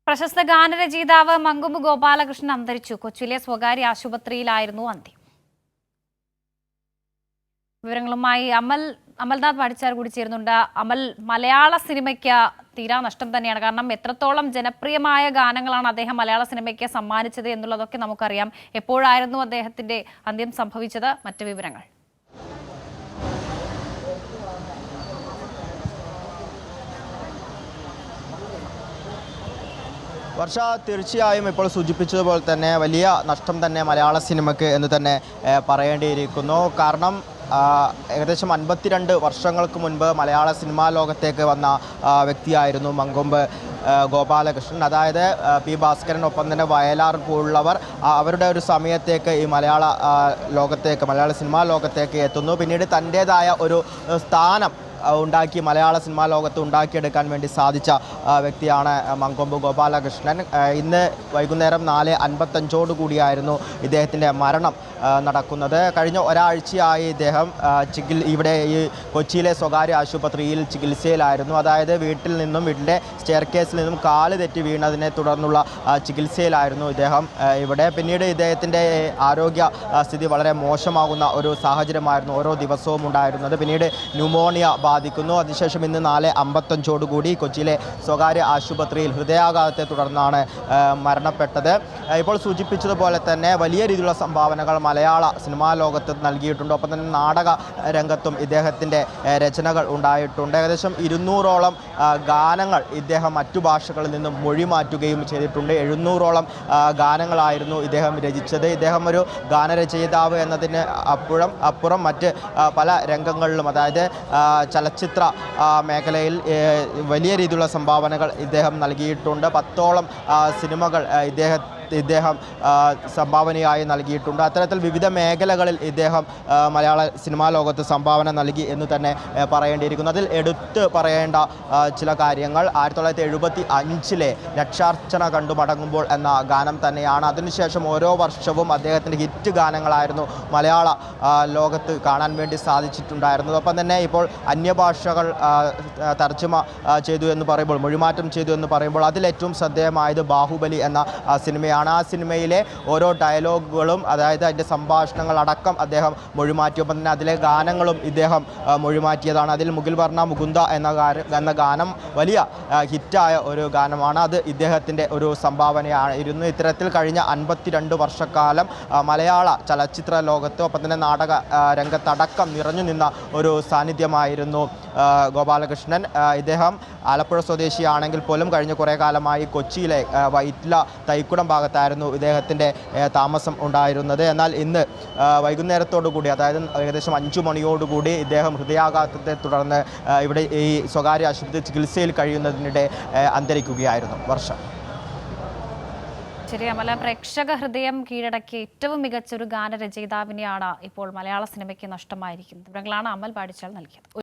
പ്രശസ്ത ഗാനരചയിതാവ് മങ്കൊമ്പ് ഗോപാലകൃഷ്ണൻ അന്തരിച്ചു. കൊച്ചിയിലെ സ്വകാര്യ ആശുപത്രിയിലായിരുന്നു അന്ത്യം. വിവരങ്ങളുമായി അമൽനാഥ് പഠിച്ചാർ കൂടി ചേരുന്നുണ്ട്. അമൽ, മലയാള സിനിമയ്ക്ക് തീരാ നഷ്ടം തന്നെയാണ്. കാരണം എത്രത്തോളം ജനപ്രിയമായ ഗാനങ്ങളാണ് അദ്ദേഹം മലയാള സിനിമയ്ക്ക് സമ്മാനിച്ചത് എന്നുള്ളതൊക്കെ നമുക്കറിയാം. എപ്പോഴായിരുന്നു അദ്ദേഹത്തിന്റെ അന്ത്യം സംഭവിച്ചത്? മറ്റു വിവരങ്ങൾ. വർഷ, തീർച്ചയായും ഇപ്പോൾ സൂചിപ്പിച്ചതുപോലെ തന്നെ വലിയ നഷ്ടം തന്നെ മലയാള സിനിമയ്ക്ക് എന്ന് തന്നെ പറയേണ്ടിയിരിക്കുന്നു. കാരണം ഏകദേശം 52 വർഷങ്ങൾക്ക് മുൻപ് മലയാള സിനിമാ ലോകത്തേക്ക് വന്ന വ്യക്തിയായിരുന്നു മങ്കൊമ്പ് ഗോപാലകൃഷ്ണൻ. അതായത് പി ഭാസ്കരൻ, ഒപ്പം തന്നെ വയലാർ പോലുള്ളവർ അവരുടെ ഒരു സമയത്തേക്ക് ഈ മലയാള സിനിമാ ലോകത്തേക്ക് എത്തുന്നു. പിന്നീട് തൻ്റേതായ ഒരു സ്ഥാനം ഉണ്ടാക്കി മലയാള സിനിമാ ലോകത്ത് ഉണ്ടാക്കിയെടുക്കാൻ വേണ്ടി സാധിച്ച വ്യക്തിയാണ് മങ്കൊമ്പ് ഗോപാലകൃഷ്ണൻ. ഇന്ന് വൈകുന്നേരം 4:55 കൂടിയായിരുന്നു ഇദ്ദേഹത്തിൻ്റെ മരണം നടക്കുന്നത്. കഴിഞ്ഞ ഒരാഴ്ചയായി ഇദ്ദേഹം ഇവിടെ ഈ കൊച്ചിയിലെ സ്വകാര്യ ആശുപത്രിയിൽ ചികിത്സയിലായിരുന്നു. അതായത് വീട്ടിൻ്റെ സ്റ്റെയർ കേസിൽ നിന്നും കാല് തെറ്റി വീണതിനെ തുടർന്നുള്ള ചികിത്സയിലായിരുന്നു ഇദ്ദേഹം ഇവിടെ. പിന്നീട് ഇദ്ദേഹത്തിൻ്റെ ആരോഗ്യ സ്ഥിതി വളരെ മോശമാകുന്ന ഒരു സാഹചര്യമായിരുന്നു ഓരോ ദിവസവും ഉണ്ടായിരുന്നത്. പിന്നീട് ന്യൂമോണിയ ബാധിക്കുന്നു. അതിനുശേഷം ഇന്ന് 4:55 കൂടി കൊച്ചിയിലെ സ്വകാര്യ ആശുപത്രിയിൽ ഹൃദയാഘാതത്തെ തുടർന്നാണ് മരണപ്പെട്ടത്. ഇപ്പോൾ സൂചിപ്പിച്ചതുപോലെ തന്നെ വലിയ രീതിയിലുള്ള സംഭാവനകൾ മലയാള സിനിമാ ലോകത്ത് നൽകിയിട്ടുണ്ട്. ഒപ്പം തന്നെ നാടക രംഗത്തും ഇദ്ദേഹത്തിൻ്റെ രചനകൾ ഉണ്ടായിട്ടുണ്ട്. ഏകദേശം 200ഓളം ഗാനങ്ങൾ ഇദ്ദേഹം മറ്റു ഭാഷകളിൽ നിന്നും മൊഴിമാറ്റുകയും ചെയ്തിട്ടുണ്ട്. 700ഓളം ഗാനങ്ങളായിരുന്നു ഇദ്ദേഹം രചിച്ചത്. ഇദ്ദേഹം ഒരു ഗാനരചയിതാവ് എന്നതിന് അപ്പുറം മറ്റ് പല രംഗങ്ങളിലും, അതായത് ചലച്ചിത്ര മേഖലയിൽ വലിയ രീതിയിലുള്ള സംഭാവനകൾ ഇദ്ദേഹം നൽകിയിട്ടുണ്ട്. 10ഓളം സിനിമകൾ ഇദ്ദേഹം സംഭാവനയായി നൽകിയിട്ടുണ്ട്. അത്തരത്തിൽ വിവിധ മേഖലകളിൽ ഇദ്ദേഹം മലയാള സിനിമാ ലോകത്ത് സംഭാവന നൽകി എന്ന് തന്നെ പറയേണ്ടിയിരിക്കുന്നു. അതിൽ എടുത്ത് പറയേണ്ട ചില കാര്യങ്ങൾ 1975 രക്ഷാർച്ചന കണ്ടു മടങ്ങുമ്പോൾ എന്ന ഗാനം തന്നെയാണ്. അതിനുശേഷം ഓരോ വർഷവും അദ്ദേഹത്തിൻ്റെ ഹിറ്റ് ഗാനങ്ങളായിരുന്നു മലയാള ലോകത്ത് കാണാൻ വേണ്ടി സാധിച്ചിട്ടുണ്ടായിരുന്നത്. ഒപ്പം തന്നെ ഇപ്പോൾ അന്യഭാഷകൾ തർജ്ജമ ചെയ്തു എന്ന് പറയുമ്പോൾ, മൊഴിമാറ്റം ചെയ്തു എന്ന് പറയുമ്പോൾ അതിലേറ്റവും ശ്രദ്ധേയമായത് ബാഹുബലി എന്ന സിനിമയാണ്. ആ സിനിമയിലെ ഓരോ ഡയലോഗുകളും, അതായത് അതിൻ്റെ സംഭാഷണങ്ങളടക്കം അദ്ദേഹം മൊഴിമാറ്റിയപ്പോൾ തന്നെ അതിലെ ഗാനങ്ങളും ഇദ്ദേഹം മൊഴിമാറ്റിയതാണ്. അതിൽ മുകിൽ വർണ്ണ മുകുന്ദ എന്ന ഗാനം വലിയ ഹിറ്റായ ഒരു ഗാനമാണ്. അത് ഇദ്ദേഹത്തിൻ്റെ ഒരു സംഭാവനയായിരുന്നു. ഇത്തരത്തിൽ കഴിഞ്ഞ 52 വർഷക്കാലം മലയാള ചലച്ചിത്ര ലോകത്ത്, ഒപ്പം തന്നെ നാടക രംഗത്തടക്കം നിറഞ്ഞു നിന്ന ഒരു സാന്നിധ്യമായിരുന്നു ഗോപാലകൃഷ്ണൻ. ഇദ്ദേഹം ആലപ്പുഴ സ്വദേശിയാണെങ്കിൽ പോലും കഴിഞ്ഞ കുറേ കാലമായി കൊച്ചിയിലെ വൈറ്റില തൈക്കുടം ഭാഗത്തായിരുന്നു ഇദ്ദേഹത്തിൻ്റെ താമസം ഉണ്ടായിരുന്നത്. എന്നാൽ ഇന്ന് വൈകുന്നേരത്തോടു കൂടി, അതായത് ഏകദേശം 5 മണിയോടുകൂടി ഇദ്ദേഹം ഹൃദയാഘാതത്തെ തുടർന്ന് ഇവിടെ ഈ സ്വകാര്യ ആശുപത്രി ചികിത്സയിൽ കഴിയുന്നതിനിടെ അന്തരിക്കുകയായിരുന്നു. വർഷം. ശരി അമല, പ്രേക്ഷക ഹൃദയം കീഴടക്കിയ ഏറ്റവും മികച്ച ഒരു ഗാനരചയിതാവിനെയാണ് ഇപ്പോൾ മലയാള സിനിമയ്ക്ക് നഷ്ടമായിരിക്കുന്നത്. വിവരങ്ങളാണ് അമൽ പാടിച്ചാൽ നൽകിയത്.